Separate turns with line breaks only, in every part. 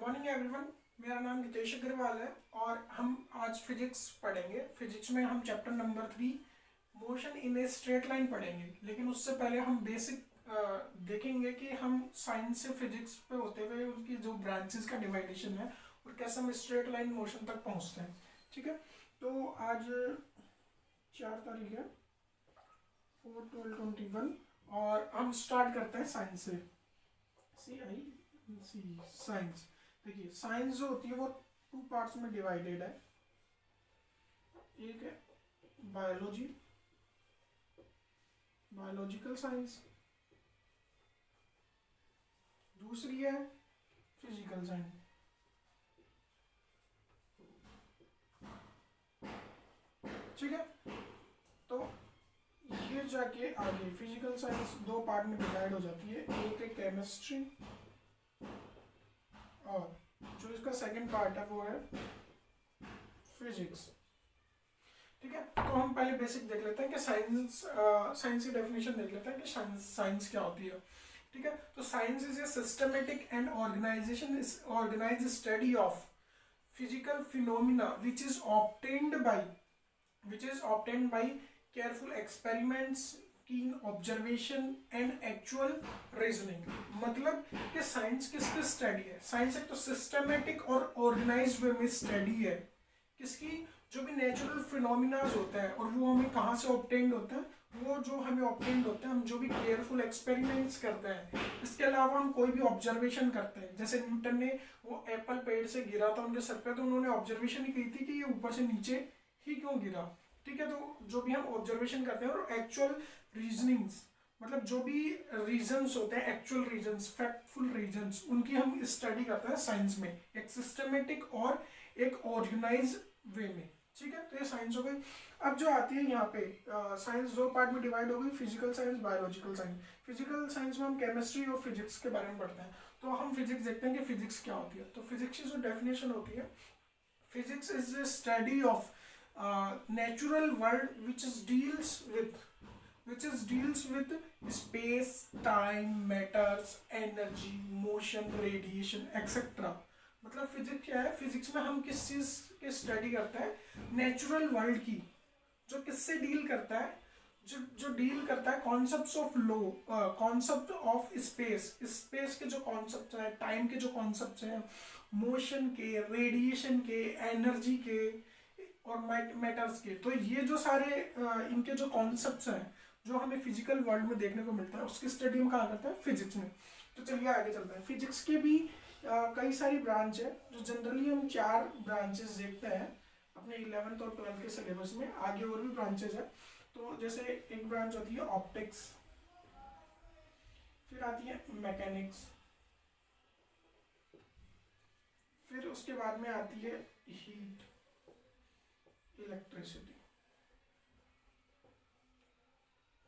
Morning everyone. मेरा नाम नितेश अग्रवाल है और हम आज फिजिक्स पढ़ेंगे। फिजिक्स में हम chapter number 3 motion in a straight line पढ़ेंगे। लेकिन उससे पहले हम बेसिक देखेंगे कि हम साइंस से फिजिक्स पे होते हुए उनकी जो ब्रांचेस का डिवाइडेशन है और कैसे हम स्ट्रेट लाइन मोशन तक पहुंचते हैं। ठीक है, तो आज 4 तारीख है 4/12/21 और हम स्टार्ट करते हैं साइंस से। साइंस देखिए, साइंस जो होती है वो 2 पार्ट्स में डिवाइडेड है। एक है बायोलॉजी, बायोलॉजिकल साइंस, दूसरी है फिजिकल साइंस। ठीक है, तो ये जाके आगे फिजिकल साइंस 2 पार्ट में डिवाइड हो जाती है। एक है केमिस्ट्री और जो इसका सेकंड पार्ट है वो है फिजिक्स। ठीक है, तो हम पहले बेसिक देख लेते हैं कि साइंस की डेफिनेशन देख लेते हैं कि साइंस क्या होती है। ठीक है, तो science is a systematic and organised study of physical phenomena which is obtained by careful experiments, keen observation and actual reasoning. मतलब कि साइंस किसकी स्टडी है? साइंस एक तो सिस्टमेटिक और ऑर्गेनाइज्ड वे में स्टडी है किसकी, जो भी नेचुरल फिनोमिनाज होते हैं और वो हमें कहाँ से ऑब्टेन्ड होते हैं, वो जो हमें ऑब्टेन्ड होते हैं हम जो भी केयरफुल एक्सपेरिमेंट्स करते हैं। इसके अलावा हम कोई भी ऑब्जर्वेशन करते हैं, जैसे न्यूटन ने वो एप्पल पेड़ से गिरा था उनके सर पे, तो उन्होंने ऑब्जर्वेशन ही की थी कि ये ऊपर से नीचे ही क्यों गिरा। ठीक है, तो जो भी हम ऑब्जर्वेशन करते हैं और एक्चुअल रीजनिंग्स, मतलब जो भी रीजंस होते हैं, एक्चुअल रीजंस, फैक्टफुल रीजंस, उनकी हम स्टडी करते हैं साइंस में, एक सिस्टमेटिक और एक ऑर्गेनाइज वे में। ठीक है, तो ये साइंस हो गई। अब जो आती है यहाँ पे साइंस 2 पार्ट में डिवाइड हो गई, physical science, biological science. Physical science में हम केमिस्ट्री और फिजिक्स के बारे में पढ़ते हैं। तो हम फिजिक्स देखते हैं कि फिजिक्स क्या होती है। तो फिजिक्स की जो डेफिनेशन होती है, physics is the study of natural world which deals with space, time, matters, energy, motion, radiation, etc. मतलब फिजिक्स क्या है? फिजिक्स में हम किस चीज की स्टडी करते हैं? नेचुरल वर्ल्ड की, जो किससे डील करता है, जो डील करता है concepts of low, concept of space के जो कॉन्सेप्ट हैं, टाइम के जो कॉन्सेप्ट हैं, मोशन के, रेडिएशन के, एनर्जी के और मैटर्स के। तो ये जो सारे इनके जो कॉन्सेप्ट्स हैं जो हमें फिजिकल वर्ल्ड में देखने को मिलता है, उसकी स्टडी हम कहाँ करते हैं? फिजिक्स में। तो चलिए आगे चलते हैं। फिजिक्स के भी कई सारी ब्रांच है, जो जनरली हम 4 ब्रांचेस देखते हैं अपने 11th और 12th के सिलेबस में। आगे और भी ब्रांचेस है, तो जैसे एक ब्रांच होती है ऑप्टिक्स, फिर आती है मैकेनिक्स, फिर उसके बाद में आती है हीट, इलेक्ट्रिसिटी।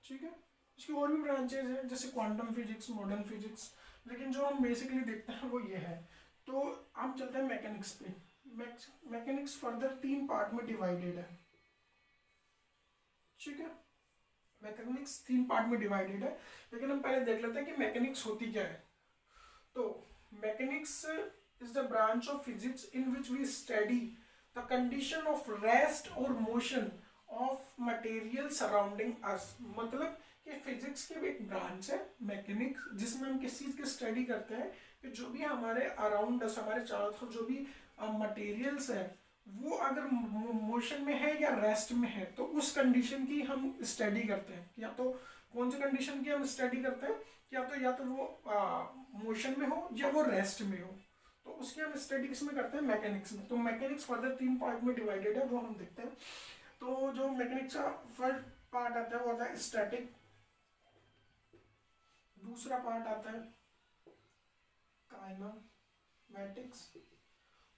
ठीक है, इसकी और भी ब्रांचेस हैं जैसे क्वांटम फिजिक्स, मॉडर्न फिजिक्स, लेकिन जो हम बेसिकली देखते हैं वो ये है। तो हम चलते हैं मैकेनिक्स पे। मैकेनिक्स फर्दर 3 पार्ट में डिवाइडेड है। ठीक है, मैकेनिक्स 3 पार्ट में डिवाइडेड है, लेकिन हम पहले देख लेते हैं कि मैकेनिक्स होती क्या है। तो mechanics is the branch of physics in which we study the condition of rest और motion of material surrounding us. मतलब कि फिजिक्स की भी एक ब्रांच है मैकेनिक्स, जिसमें हम किस चीज की स्टडी करते हैं कि जो भी हमारे अराउंड अस, हमारे चारों तरफ जो भी मटेरियल्स है, वो अगर मोशन में है या रेस्ट में है, तो उस कंडीशन की हम स्टडी करते हैं। या तो कौन सी कंडीशन की हम स्टडी करते हैं? या तो वो मोशन में हो या वो रेस्ट में हो, तो उसकी हम स्टडी किसमें करते हैं? मैकेनिक्स में। तो मैकेनिक्स फर्दर 3 पार्ट में डिवाइडेड है, वो हम देखते हैं। तो जो मैकेनिक्स का फर्स्ट पार्ट आता है वो आता है स्टैटिक, दूसरा पार्ट आता है काइनेमैटिक्स,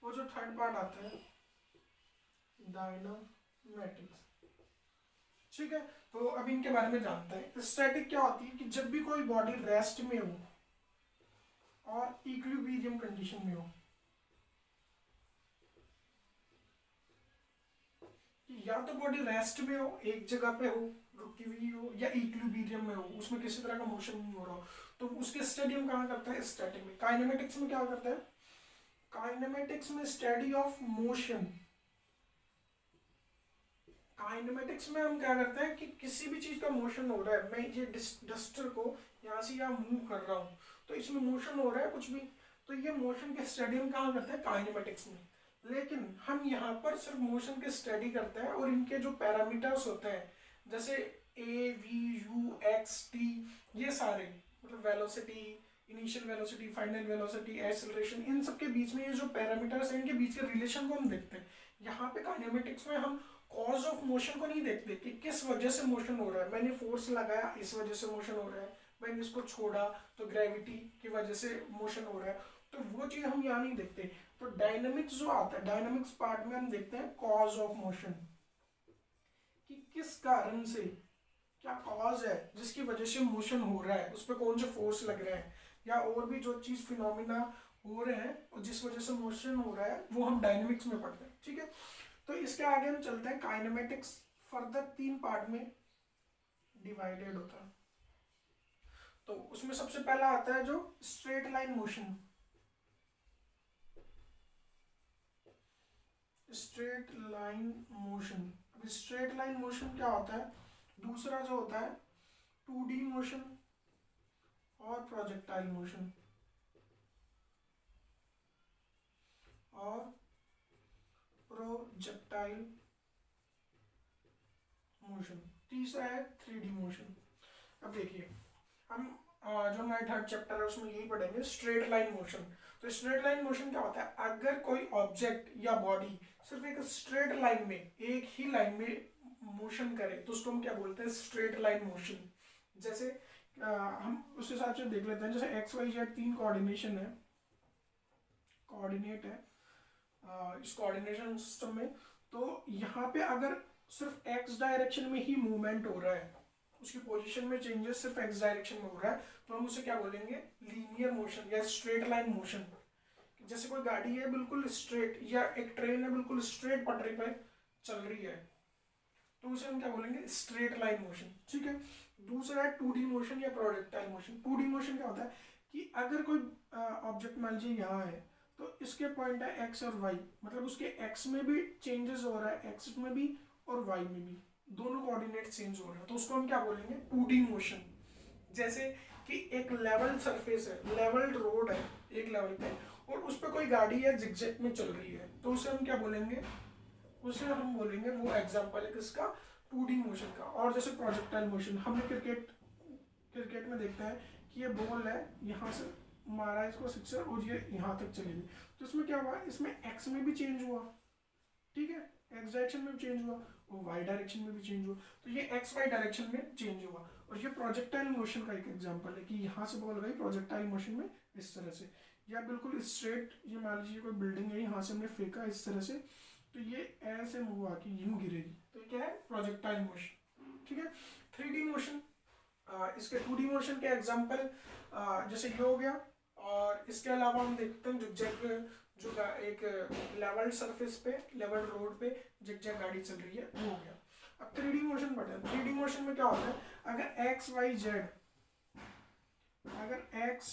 और जो थर्ड पार्ट आता है डायनामैटिक्स। ठीक है, तो अब इनके बारे में जानते हैं। स्टैटिक क्या होती है कि जब भी कोई बॉडी रेस्ट में हो और इक्विलिब्रियम कंडीशन में हो, या तो बॉडी रेस्ट में हो, एक जगह पे हो, रुकी हुई हो, या इक्विलिब्रियम में हो, उसमें किसी तरह का मोशन नहीं हो रहा हो, तो उसके स्टडी हम कहाँ करते हैं? स्टैटिक में। काइनेमेटिक्स में क्या करता है? काइनेमेटिक्स में स्टडी ऑफ मोशन। काइनेमेटिक्स में हम क्या करते हैं कि किसी भी चीज का मोशन हो रहा है, मैं ये डस्टर को यहाँ से यहाँ मूव कर रहा हूँ, तो इसमें मोशन हो रहा है कुछ भी, तो ये मोशन के स्टडी हम कहाँ करते हैं, काइनेमेटिक्स में। लेकिन हम यहाँ पर सिर्फ मोशन के स्टडी करते हैं और इनके जो पैरामीटर्स होते हैं जैसे A V U X T, ये सारे मतलब velocity, initial velocity, final velocity, acceleration, इन सब के बीच में ये जो पैरामीटर्स हैं इनके बीच के रिलेशन को हम देखते हैं। यहाँ पे काइनेमेटिक्स में हम कॉज ऑफ मोशन को नहीं देखते कि किस वजह से मोशन हो रहा है, मैंने फोर्स लगाया इस वजह से मोशन हो रहा है, मैंने इसको छोड़ा तो ग्रेविटी की वजह से मोशन हो रहा है, तो वो चीज हम यहाँ नहीं देखते। तो डायनामिक्स जो आता है, डायनामिक्स पार्ट में हम देखते हैं कॉज ऑफ मोशन, कि किस कारण से, क्या कॉज है जिसकी वजह से मोशन हो रहा है, उस पर कौन से फोर्स लग रहे हैं, या और भी जो चीज फिनोमिना हो रहे हैं और जिस वजह से मोशन हो रहा है, वो हम डायनामिक्स में पढ़ते हैं। ठीक है, तो इसके आगे हम चलते हैं। काइनेमेटिक्स फर्दर 3 पार्ट में डिवाइडेड होता है। तो उसमें सबसे पहला आता है जो straight line motion. Straight line motion, अब स्ट्रेट लाइन मोशन क्या होता है, दूसरा जो होता है 2D मोशन और प्रोजेक्टाइल मोशन, और प्रोजेक्टाइल मोशन, तीसरा है 3D मोशन। अब देखिए हम जो हमारा 3rd चैप्टर है उसमें यही पढ़ेंगे, स्ट्रेट लाइन मोशन। तो स्ट्रेट लाइन मोशन क्या होता है, अगर कोई ऑब्जेक्ट या बॉडी सिर्फ एक स्ट्रेट लाइन में, एक ही लाइन में मोशन करे तो उसको हम क्या बोलते हैं, स्ट्रेट लाइन मोशन। जैसे हम उस हिसाब से देख लेते हैं, जैसे एक्स वाई जेड 3 कोऑर्डिनेशन है, कोऑर्डिनेट है इस कोऑर्डिनेशन सिस्टम में, तो यहाँ पे अगर सिर्फ एक्स डायरेक्शन में ही मूवमेंट हो रहा है, उसकी पोजीशन में चेंजेस सिर्फ एक्स डायरेक्शन में हो रहा है, तो हम उसे क्या बोलेंगे, लीनियर मोशन या स्ट्रेट लाइन मोशन। जैसे कोई गाड़ी है बिल्कुल स्ट्रेट, या एक ट्रेन है बिल्कुल स्ट्रेट पटरी पर चल रही है, तो उसे हम क्या बोलेंगे, स्ट्रेट लाइन मोशन। ठीक है, दूसरा है 2D मोशन या प्रोजेक्टाइल मोशन। 2D मोशन क्या होता है कि अगर कोई ऑब्जेक्ट मान लीजिए यहाँ है, तो इसके पॉइंट है एक्स और वाई, मतलब उसके एक्स में भी चेंजेस हो रहा है, एक्स में भी और वाई में भी, दोनों कोऑर्डिनेट चेंज हो रहा है, तो उसको हम क्या बोलेंगे, 2D मोशन। जैसे कि एक लेवल सरफेस है, लेवल रोड है एक लेवल पे, और उस पर कोई गाड़ी है जिगजैग में चल रही है, तो उसे हम क्या बोलेंगे, उसे हम बोलेंगे, वो एग्जांपल है किसका, 2D मोशन का। और जैसे प्रोजेक्टाइल मोशन, हमने क्रिकेट में देखता है कि ये बॉल है, यहाँ से मारा इसको सिक्सर और ये यहाँ तक चली गई, तो इसमें क्या हुआ, इसमें एक्स में भी चेंज हुआ, ठीक है, एक्स डायरेक्शन में भी चेंज हुआ और वाई डायरेक्शन में भी चेंज हुआ, तो ये एक्स वाई डायरेक्शन में चेंज हुआ। और ये प्रोजेक्टाइल मोशन का एक एग्जांपल है कि यहाँ से बॉल गई प्रोजेक्टाइल मोशन में इस तरह से, या बिल्कुल स्ट्रेट, ये मान लीजिए कोई बिल्डिंग है, यहाँ से हमने फेंका इस तरह से, तो ये ऐसे मूव आके यूं गिरेगी, तो ये क्या है, प्रोजेक्टाइल मोशन। ठीक है, 3D मोशन, इसके 2D मोशन के एग्जांपल जैसे ये हो गया, और इसके अलावा हम देखते हैं जिगजैग, जो एक लेवल सरफेस पे, लेवल रोड पे जिगजैग गाड़ी चल रही है, वो हो गया। अब 3D मोशन पढ़ते हैं। 3D मोशन में क्या होता है, अगर एक्स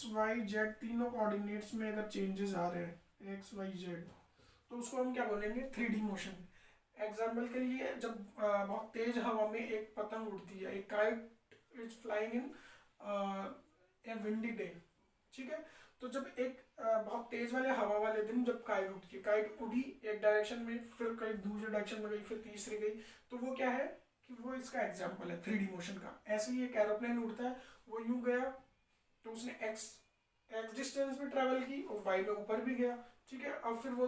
वाई जेड तीनों कोऑर्डिनेट्स में अगर चेंजेस आ रहे हैं, एक्स वाई जेड, तो उसको हम क्या बोलेंगे, 3D मोशन। एग्जाम्पल के लिए, जब बहुत तेज हवा में एक पतंग उड़ती है, एक kite is flying in A windy day, ठीक है, तो जब एक बहुत तेज वाले हवा वाले दिन जब काइट उठती है, काइट उड़ी एक डायरेक्शन में, फिर कहीं दूसरे डायरेक्शन में गई, फिर तीसरी गई, तो वो क्या है कि वो इसका एग्जाम्पल है 3D मोशन का। ऐसे ही एक एरोप्लेन उड़ता है, वो यूं गया तो उसने एक्स डिस्टेंस में ट्रेवल की और वाई में ऊपर भी गया, ठीक है, अब फिर वो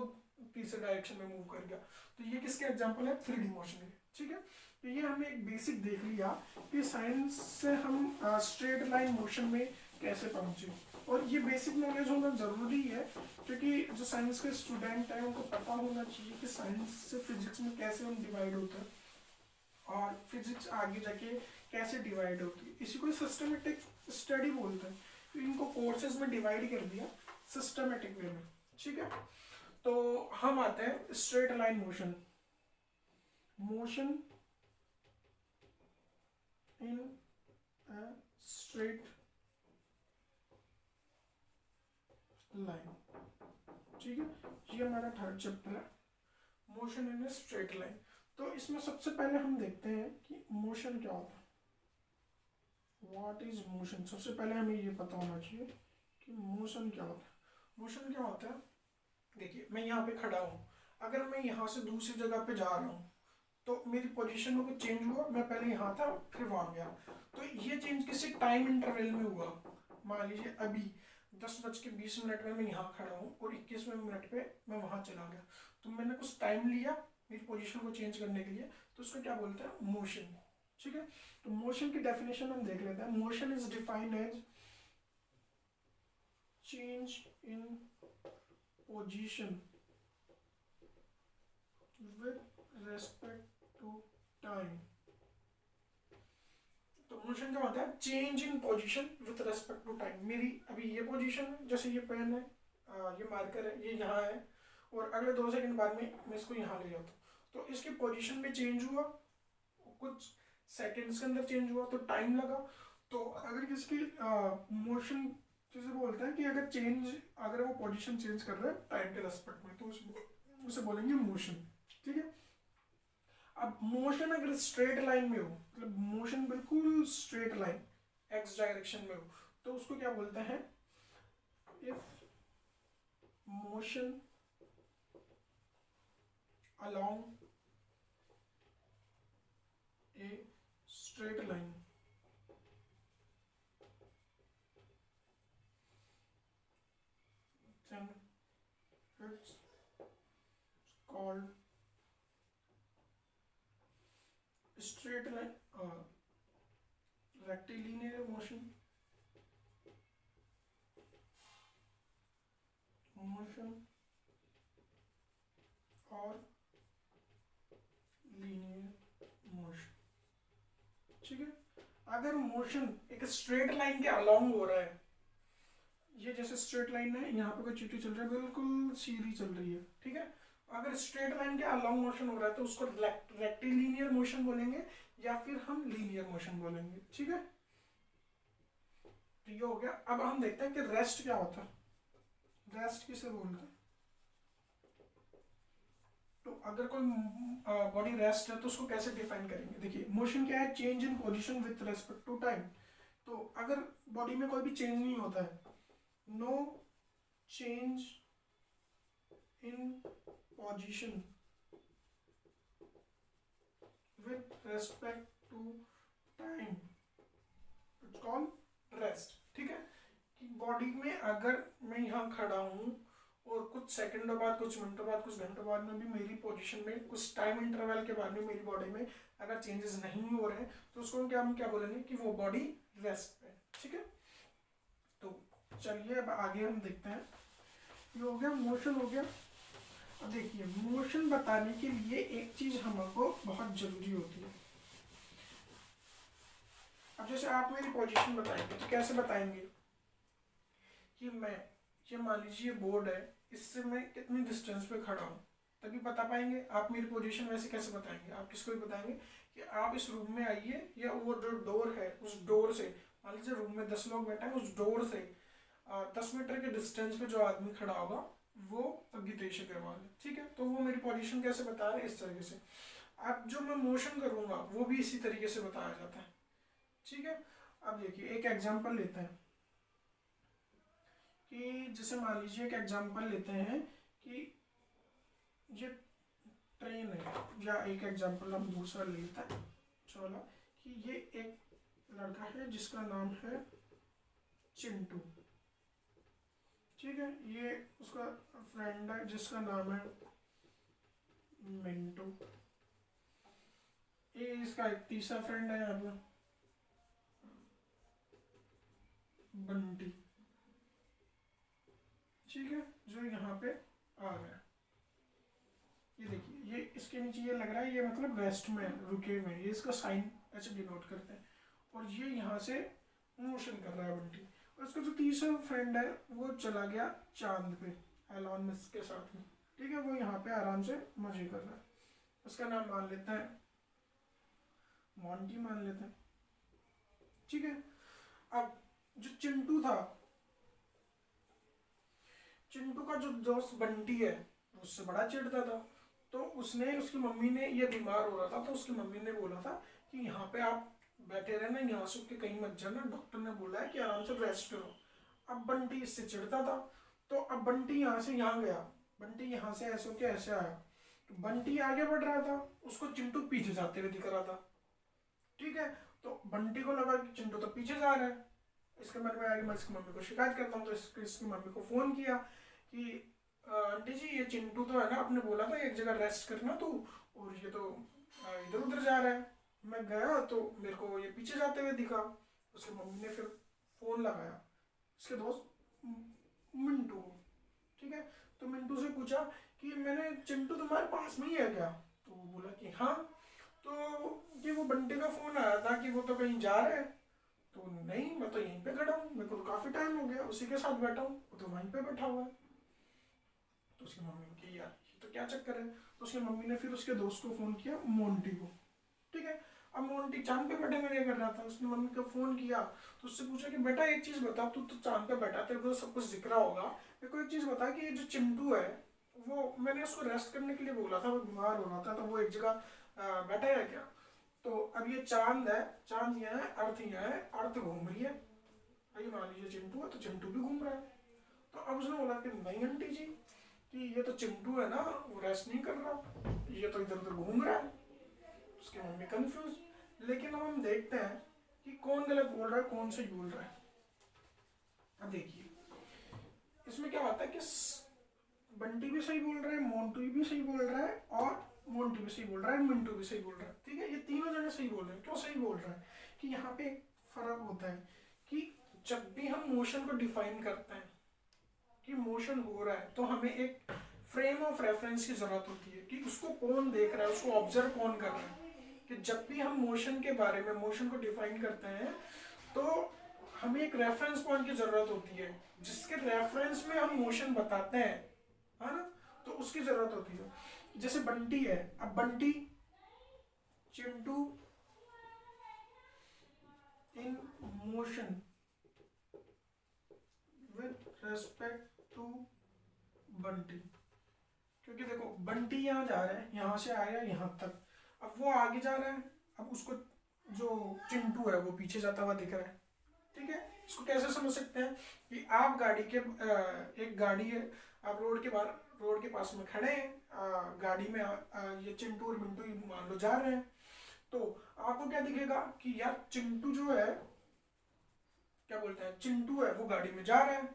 तीसरे डायरेक्शन में मूव कर गया, तो ये किसके एग्जाम्पल है, 3D मोशन के। ठीक है, तो ये हमने एक बेसिक देख लिया कि साइंस से हम स्ट्रेट लाइन मोशन में कैसे पहुंचे, और ये बेसिक नॉलेज होना जरूरी है, क्योंकि जो साइंस के स्टूडेंट हैं उनको पता होना चाहिए कि साइंस से फिजिक्स में कैसे हम डिवाइड होता है, और फिजिक्स आगे जाके कैसे डिवाइड होती है, इसी को सिस्टमेटिक स्टडी बोलते हैं। तो इनको कोर्सेज में डिवाइड कर दिया सिस्टमेटिक वे में। ठीक है, तो हम आते हैं straight line motion in straight line. ठीक है, ये हमारा थर्ड चैप्टर है, motion in a straight line. तो इसमें सबसे पहले हम देखते हैं कि मोशन क्या होता है, व्हाट इज मोशन। सबसे पहले हमें ये पता होना चाहिए कि मोशन क्या होता है। मोशन क्या होता है, देखिए मैं यहाँ पे खड़ा हूँ, अगर मैं यहाँ से दूसरी जगह पे जा रहा हूँ तो मेरी पोजीशन में कुछ चेंज हुआ, मैं पहले यहाँ था फिर वहाँ गया, तो ये चेंज किसी टाइम इंटरवल में हुआ। मान लीजिए अभी 10:20 में मैं यहाँ खड़ा हूँ और 21वें मिनट पे मैं वहाँ चला गया, तो मैंने कुछ टाइम लिया मेरी पोजीशन को चेंज करने के लिए, तो उसको क्या बोलते हैं, मोशन। ठीक है, तो मोशन की डेफिनेशन हम देख लेते हैं। Motion is defined as change in position with respect to time. तो मोशन क्या होता है, change in position with respect to time. मेरी अभी ये पोजीशन है, जैसे ये पेन है, ये मार्कर है, ये यहाँ है, और अगले 2 सेकंड बाद में मैं इसको यहाँ ले जाता हूँ, तो इसकी पोजीशन में चेंज हुआ, कुछ सेकंड्स के अंदर चेंज हुआ, तो टाइम लगा। तो अगर किसकी मोशन जैसे बोलते हैं कि अगर वो पोजीशन चेंज कर रहा है टाइम के रेस्पेक्ट में, तो उसे बोलेंगे मोशन। ठीक है, अब मोशन अगर स्ट्रेट लाइन में हो, मतलब मोशन बिल्कुल स्ट्रेट लाइन एक्स डायरेक्शन में हो, तो उसको क्या बोलते हैं, if motion along a straight line then it's called straight line rectilinear motion और लीनियर मोशन। ठीक है, अगर मोशन एक स्ट्रेट लाइन के अलोंग हो रहा है, ये जैसे स्ट्रेट लाइन है, यहाँ पे कोई चीटी चल रहा है, बिल्कुल सीधी चल रही है। ठीक है, अगर स्ट्रेट लाइन के अलोंग मोशन हो रहा है तो उसको रेक्टिलिनियर मोशन बोलेंगे या फिर हम लीनियर मोशन बोलेंगे। ठीक है, तो ये हो गया। अब हम देखते हैं कि रेस्ट क्या होता है, रेस्ट किसे बोलते हैं। तो अगर कोई बॉडी रेस्ट है तो उसको कैसे डिफाइन करेंगे, देखिए मोशन क्या है, change in position with respect to time. तो अगर बॉडी में कोई भी चेंज नहीं होता है, no change in position with respect to time, it's called rest. ठीक है, कि बॉडी में अगर मैं यहाँ खड़ा हूँ और कुछ सेकंडों बाद, कुछ मिनटों बाद, कुछ घंटों बाद में भी मेरी पोजीशन में कुछ टाइम इंटरवल के बाद में मेरी बॉडी में अगर चेंजेस नहीं हो रहे हैं, तो उसको हम क्या बोलेंगे कि वो बॉडी रेस्ट पे। ठीक है, तो चलिए अब आगे हम देखते हैं। ये हो गया, मोशन हो गया। अब देखिए, मोशन बताने के लिए एक चीज हमको बहुत जरूरी होती है। अब जैसे आप मेरी पोजीशन बताएंगे तो कैसे बताएंगे कि मैं, ये मान लीजिए बोर्ड है, इससे मैं कितनी डिस्टेंस पे खड़ा हूँ, तभी बता पाएंगे आप मेरी पोजीशन। वैसे कैसे बताएंगे, आप किसको भी बताएंगे कि आप इस रूम में आइए, या वो जो डोर है उस डोर से, मान लीजिए रूम में 10 लोग बैठे हैं, उस डोर से 10 मीटर के डिस्टेंस पे जो आदमी खड़ा होगा वो गीतेश अग्रवाल है। ठीक है, तो वो मेरी पोजीशन कैसे बता रहे हैं, इस तरीके से। अब जो मैं मोशन करूंगा वो भी इसी तरीके से बताया जाता है। ठीक है, अब देखिए एक एग्जांपल लेते हैं कि जैसे मान लीजिए एक एग्जांपल लेते हैं कि ये ट्रेन है, या एक एग्जांपल हम दूसरा लेते हैं, चलो, कि ये एक लड़का है जिसका नाम है चिंटू। ठीक है, ये उसका फ्रेंड है जिसका नाम है मिंटू। ये इसका एक तीसरा फ्रेंड है यहाँ पे, बंटी। ठीक है, जो यहाँ पे आ रहा है, ये देखिए, ये इसके नीचे ये लग रहा है, ये मतलब रेस्ट में, रुके हुए, ये इसका साइन ऐसे डिनोट करते हैं। और ये यहाँ से मोशन कर रहा है बंटी। और उसका जो तीसरा फ्रेंड है वो चला गया चांद पे एलॉन मस्क के साथ में। ठीक है, वो यहाँ पे आराम से मजे कर रहा है। उसका नाम मान लेते हैं मॉन्टी, मान लेते हैं। ठीक है, अब जो चिंटू था, चिंटू का जो दोस्त बंटी है उससे बड़ा चिढ़ता था। तो उसने, उसकी मम्मी ने, ये बीमार हो रहा था तो उसकी मम्मी ने बोला था कि यहाँ पे आप बैठे रहना, यहाँ से उठ के कहीं मत जाना, डॉक्टर ने बोला है कि आराम से रेस्ट करो। अब बंटी इससे चिढ़ता था, तो अब बंटी यहाँ से यहाँ गया, बंटी यहाँ से ऐसे होके ऐसे आया, तो बंटी आगे बढ़ रहा था, उसको चिंटू पीछे जाते हुए दिख रहा था। ठीक है, तो बंटी को लगा कि चिंटू तो पीछे जा रहा है। इसके मन में आया कि मैं इसकी मम्मी को शिकायत करता हूँ। तो इसकी मम्मी को फ़ोन किया कि आंटी जी ये चिंटू तो है ना, आपने बोला था एक जगह रेस्ट करना तो, और ये तो इधर उधर जा रहा है। मैं गया तो मेरे को ये पीछे जाते हुए दिखा। उसकी मम्मी ने फिर फ़ोन लगाया इसके दोस्त मिंटू को। ठीक है, तो मिंटू से पूछा कि मैंने, चिंटू तुम्हारे पास में ही है क्या? तो वो बोला कि हाँ। तो ये वो बंटे का फ़ोन आया था कि वो तो कहीं जा रहा है। तो नहीं, मैं तो यहीं पे खड़ा हूँ, मेरे को तो काफ़ी टाइम हो गया उसी के साथ बैठा हूँ, वो तो वहीं पे बैठा हुआ है। तो उसकी मम्मी ने कहा यार ये तो क्या चक्कर है। तो उसकी मम्मी ने फिर उसके दोस्त को फ़ोन किया, मोंटी को। ठीक है, अब मोंटी चांद पे बैठे मजे कर रहा था। उसने मम्मी को फ़ोन किया तो उससे पूछा कि बेटा एक चीज़ बता, तू तो चांद पे बैठा, तेरे को सब कुछ दिख रहा होगा, मेरे को एक चीज़ बता कि ये जो चिंटू है वो, मैंने उसको रेस्ट करने के लिए बोला था, वो बीमार हो रहा था, तो वो एक जगह बैठा है क्या? तो अब ये चांद है, चांद यहाँ है, अर्थ यहाँ है, अर्थ घूम रही है, ये मान लीजिए चिंटू है तो चिंटू भी घूम रहा है। तो अब उसने बोला कि नहीं आंटी जी, कि ये तो चिंटू है ना, वो रेस्ट नहीं कर रहा, ये तो इधर उधर घूम रहा है। उसकी मम्मी कंफ्यूज। लेकिन अब हम देखते हैं कि कौन गलत बोल रहा है, कौन सही बोल रहा है। अब देखिए इसमें क्या होता है कि बंटी भी सही बोल रहा है, मोंटू भी सही बोल रहा है, और मोंटी भी सही बोल रहा है, मिंटू भी सही बोल रहा है। ठीक है, ये तीनों जने सही बोल रहे हैं। क्यों सही बोल रहा है? कि यहाँ पे एक फर्क होता है कि जब भी हम मोशन को डिफाइन करते हैं कि मोशन हो रहा है, तो हमें एक फ्रेम ऑफ रेफरेंस की जरूरत होती है कि उसको कौन देख रहा है, उसको ऑब्जर्व कौन कर रहा है। कि जब भी हम मोशन के बारे में, मोशन को डिफाइन करते हैं, तो हमें एक रेफरेंस पॉइंट की जरूरत होती है, जिसके रेफरेंस में हम मोशन बताते हैं, है ना? तो उसकी जरूरत होती है। जैसे बंटी है, अब Bunty, Chintu in motion with respect to Bunty. क्योंकि देखो बंटी यहाँ जा रहा है, यहाँ से आया यहाँ तक, अब वो आगे जा रहा है, अब उसको जो चिंटू है वो पीछे जाता हुआ दिख रहा है। ठीक है, इसको कैसे समझ सकते हैं कि आप गाड़ी के, एक गाड़ी है, आप रोड के बाहर, रोड के पास में खड़े हैं, गाड़ी में ये चिंटू और मिंटू मान लो जा रहे हैं, तो आपको क्या दिखेगा कि यार चिंटू जो है, क्या बोलते हैं, चिंटू है वो गाड़ी में जा रहा है,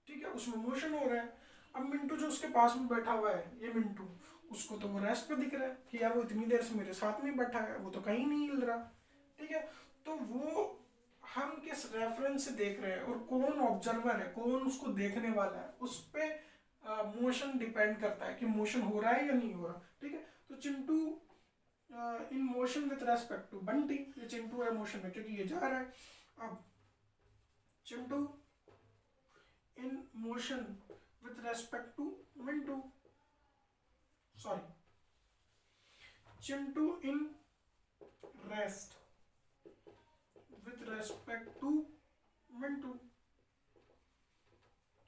ठीक है, उसमें मोशन हो रहा है। अब मिंटू जो उसके पास में बैठा हुआ है, ये मिंटू, उसको तो वो रेस्ट पे दिख रहा है कि यार वो इतनी देर से मेरे साथ में बैठा है, वो तो कहीं नहीं हिल रहा। ठीक है, तो वो हम किस रेफरेंस से देख रहे हैं और कौन ऑब्जर्वर है, कौन उसको देखने वाला है, उस पर मोशन डिपेंड करता है कि मोशन हो रहा है या नहीं हो रहा। ठीक है, तो Chintu in motion with respect to Bunty, ये चिंटू है मोशन में क्योंकि ये जा रहा है। अब Chintu in motion with respect to Mintu, sorry, Chintu in rest with respect to Mintu.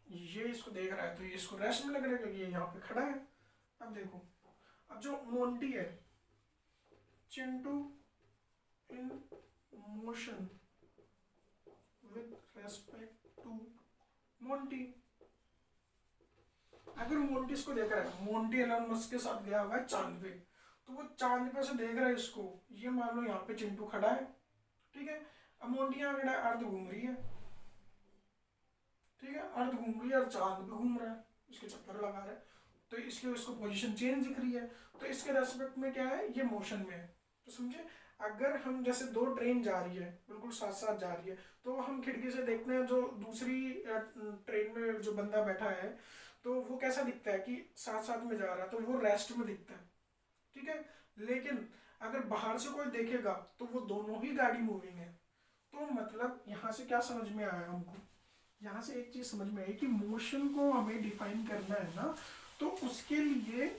ये इसको देख रहा है तो ये इसको रेस्ट में लग रहा है क्योंकि ये यहाँ पे खड़ा है। अब देखो, अब जो मोंटी है, Chintu in motion with respect to Monty. अगर मोंटी इसको देख रहा है, मोंटी एलन मस्क के साथ गया हुआ है चांद पे, तो वो चांद पे से देख रहा है इसको, ये मान लो यहाँ पे चिंटू खड़ा है। ठीक है, अब मोंटी यहाँ खड़ा है, अर्थ घूम रही है। ठीक है, अर्थ घूम रही है और चांद भी घूम रहा है, इसके चक्कर लगा रहा है, तो इसलिए इसको पोजीशन चेंज दिख रही है। तो इसके रेस्पेक्ट में क्या है, ये मोशन में है। तो समझे, अगर हम जैसे दो ट्रेन जा रही है, बिल्कुल साथ साथ जा रही है, तो हम खिड़की से देखते हैं जो दूसरी ट्रेन में जो बंदा बैठा है, तो वो कैसा दिखता है कि साथ साथ में जा रहा है, तो वो रेस्ट में दिखता है। ठीक है, लेकिन अगर बाहर से कोई देखेगा तो वो दोनों ही गाड़ी मूविंग है। तो मतलब यहाँ से क्या समझ में आया हमको, यहाँ से एक चीज समझ में आई कि मोशन को हमें डिफाइन करना है ना, तो उसके लिए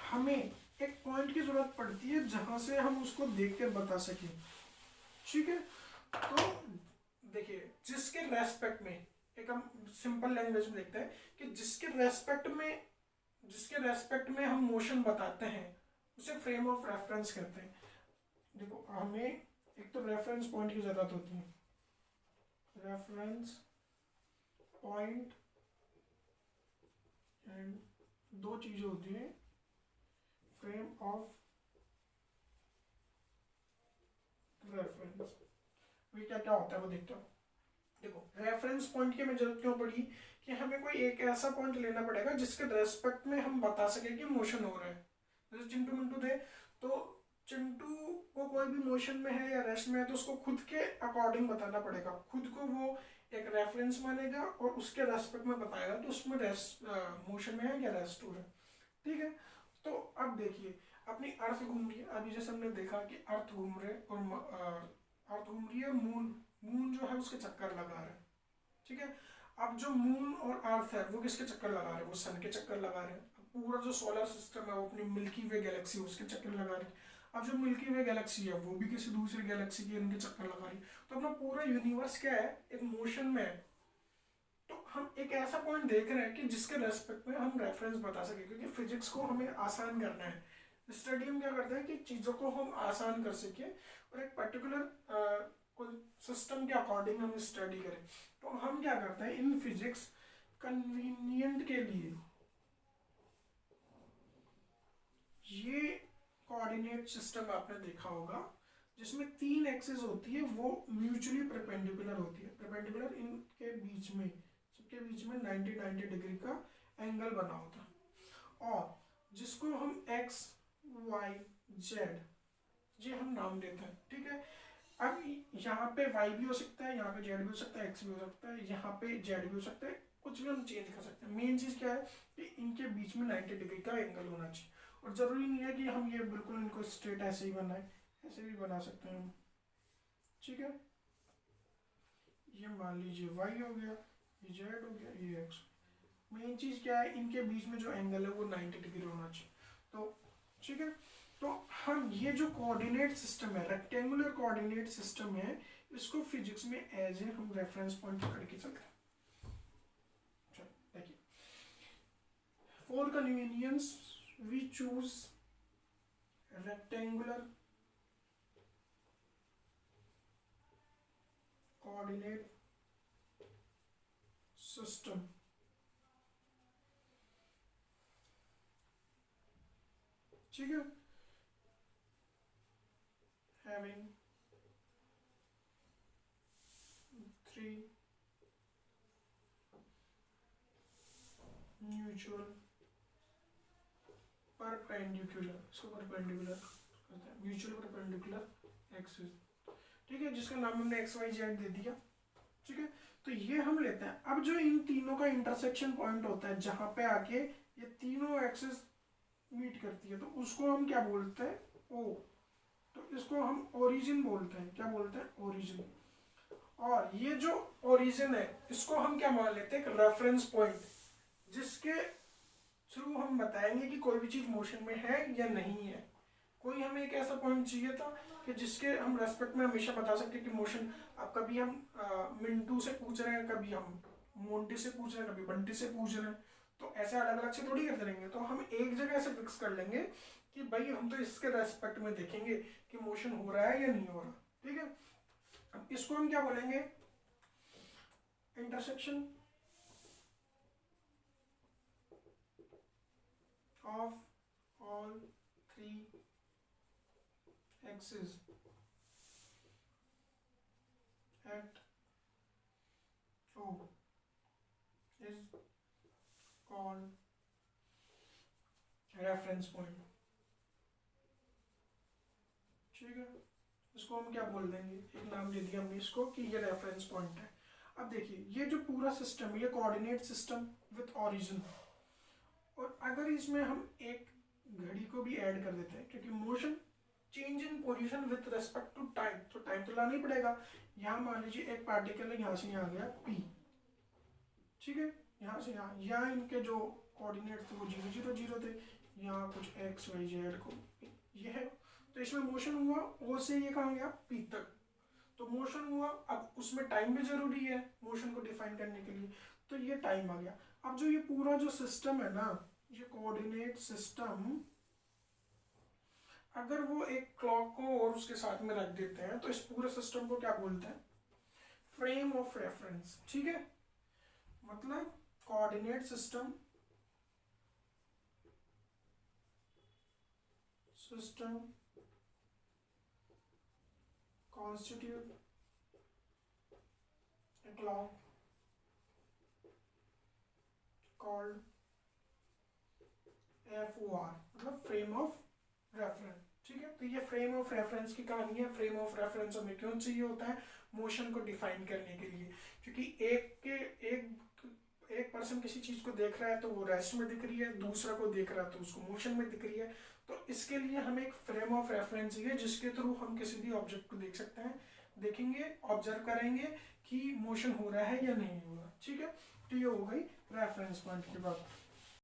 हमें एक पॉइंट की जरूरत पड़ती है जहां से हम उसको देख कर बता सकें। ठीक है, तो देखिए जिसके रेस्पेक्ट में एक हम सिंपल लैंग्वेज में देखते हैं कि जिसके रेस्पेक्ट में हम मोशन बताते हैं उसे फ्रेम ऑफ रेफरेंस कहते हैं। देखो हमें एक तो रेफरेंस पॉइंट की जरूरत होती है, रेफरेंस पॉइंट, एंड दो चीजें होती हैं, फ्रेम ऑफ रेफरेंस। अभी क्या क्या होता है वो देखते हो। देखो रेफरेंस पॉइंट की हमें जरूरत क्यों पड़ी कि हमें कोई एक ऐसा पॉइंट लेना पड़ेगा जिसके रेस्पेक्ट में हम बता सके कि मोशन हो रहा है। जैसे चिंटू मिंटू थे, तो चिंटू को कोई भी मोशन में है या रेस्ट में है तो उसको खुद के अकॉर्डिंग बताना पड़ेगा, खुद को वो एक रेफरेंस मानेगा और उसके रेस्पेक्ट में बताएगा तो उसमें रेस्ट मोशन में है या रेस्ट हो रहा है। ठीक है, तो अब देखिए अपनी अर्थ घूम रही है, अभी जैसे हमने देखा कि अर्थ घूम रहे और अर्थ घूम रही है, मून जो है उसके चक्कर लगा रहा है। ठीक है, अब जो मून और अर्थ है वो किसके चक्कर लगा रहे हैं, वो सन के चक्कर लगा रहे हैं। पूरा जो सोलर सिस्टम है वो अपनी मिल्की वे गैलेक्सी उसके चक्कर लगा रहे हैं। अब जो मिल्की वे गैलेक्सी है वो भी किसी दूसरी गैलेक्सी के इनके चक्कर लगा रही है। तो अपना पूरा यूनिवर्स क्या है, एक मोशन में है। तो हम एक ऐसा पॉइंट देख रहे हैं कि जिसके रेस्पेक्ट में हम रेफरेंस बता सके, क्योंकि फिजिक्स को हमें आसान करना है। स्टडी हम क्या करते हैं कि चीज़ों को हम आसान कर सके और एक पर्टिकुलर कोई सिस्टम के अकॉर्डिंग हम स्टडी करें। तो हम क्या करते हैं इन फिजिक्स कन्वीनियंट के लिए ये कोऑर्डिनेट सिस्टम आपने देखा होगा जिसमें 3 एक्सिस होती है, वो म्यूचुअली परपेंडिकुलर होती है। परपेंडिकुलर इनके बीच में, सबके बीच में 90 डिग्री का एंगल बना होता है और जिसको हम एक्स वाई जेड ये हम नाम देते हैं। ठीक है, अब यहाँ पे वाई भी हो सकता है, यहाँ पे जेड भी हो सकता है, एक्स भी हो सकता है, यहाँ पे जेड भी हो सकता है, कुछ भी हम चेंज कर सकते हैं। मेन चीज़ क्या है कि इनके बीच में 90 डिग्री का एंगल होना चाहिए और ज़रूरी नहीं है कि हम ये बिल्कुल इनको स्ट्रेट ऐसे ही बनाए, ऐसे भी बना सकते हैं हम। ठीक है, ये मान लीजिए वाई हो गया, ये जेड हो गया, ये एक्स। मेन चीज़ क्या है, इनके बीच में जो एंगल है वो 90 डिग्री होना चाहिए। तो ठीक है, तो हम ये जो कोऑर्डिनेट सिस्टम है, रेक्टेंगुलर कोऑर्डिनेट सिस्टम है, इसको फिजिक्स में एज ए हम रेफरेंस पॉइंट पकड़ के चलते हैं। देखिए for convenience we choose rectangular coordinate system. ठीक है, having 3 mutual perpendicular, इसको परपेंडिकुलर करते हैं, म्यूचुअल परपेंडिकुलर एक्सिस। ठीक है, जिसका नाम हमने एक्स वाई जेड दे दिया। ठीक है, तो ये हम लेते हैं। अब जो इन तीनों का इंटरसेक्शन पॉइंट होता है जहां पे आके ये तीनों एक्सिस मीट करती है, तो उसको हम क्या बोलते हैं, ओ। तो इसको हम ओरिजिन बोलते हैं। क्या बोलते हैं, ओरिजिन। और ये जो ओरिजिन है इसको हम क्या मान लेते हैं, एक रेफरेंस पॉइंट, जिसके थ्रू हम बताएंगे कि कोई भी चीज मोशन में है या नहीं है। कोई हमें एक ऐसा पॉइंट चाहिए था कि जिसके हम रेस्पेक्ट में हमेशा बता सकते कि मोशन। अब कभी हम मिंटू से पूछ रहे हैं, कभी हम मोंटी से पूछ रहे हैं, कभी बंटी से पूछ रहे हैं, तो ऐसे अलग अलग से थोड़ी करते रहेंगे। तो हम एक जगह ऐसे फिक्स कर लेंगे कि भाई हम तो इसके रेस्पेक्ट में देखेंगे कि मोशन हो रहा है या नहीं हो रहा। ठीक है, अब इसको हम क्या बोलेंगे, intersection of all 3 axis at O is called reference point. ठीक है, इसको हम क्या बोल देंगे, एक नाम दे दिया हमने इसको कि ये रेफरेंस पॉइंट है। अब देखिए ये जो पूरा सिस्टम है, ये कोऑर्डिनेट सिस्टम विथ ओरिजिन, और अगर इसमें हम एक घड़ी को भी ऐड कर देते हैं, क्योंकि motion change in position with respect to time, तो टाइम तो लाना ही पड़ेगा। यहाँ मान लीजिए एक पार्टिकल है, यहाँ से यहाँ गया P। ठीक है, यहाँ से यहाँ इनके जो कोऑर्डिनेट थे वो 0 0 0 थे, यहाँ कुछ एक्स वाई जेड को ये है, तो इसमें मोशन हुआ O से ये कहाँ गया P तक। तो मोशन हुआ, अब उसमें टाइम भी जरूरी है मोशन को डिफाइन करने के लिए, तो ये टाइम आ गया। अब जो ये पूरा जो सिस्टम है ना, ये कोऑर्डिनेट सिस्टम, अगर वो एक क्लॉक को और उसके साथ में रख देते हैं तो इस पूरे सिस्टम को क्या बोलते हैं, फ्रेम ऑफ रेफरेंस। ठीक है, मतलब coordinate system constitute a clock called FOR, मतलब फ्रेम ऑफ रेफरेंस। ठीक है, तो ये फ्रेम ऑफ रेफरेंस की कहानी है। फ्रेम ऑफ रेफरेंस हमें क्यों चाहिए होता है, मोशन को डिफाइन करने के लिए, क्योंकि एक पर्सन किसी चीज को देख रहा है तो वो रेस्ट में दिख रही है, दूसरा को देख रहा है तो उसको मोशन में दिख रही है। तो इसके लिए हमें एक फ्रेम ऑफ रेफरेंस चाहिए जिसके थ्रू हम किसी भी ऑब्जेक्ट को देख सकते हैं, देखेंगे, ऑब्जर्व करेंगे कि मोशन हो रहा है या नहीं हो रहा। ठीक है, तो ये हो गई रेफरेंस पॉइंट की बात।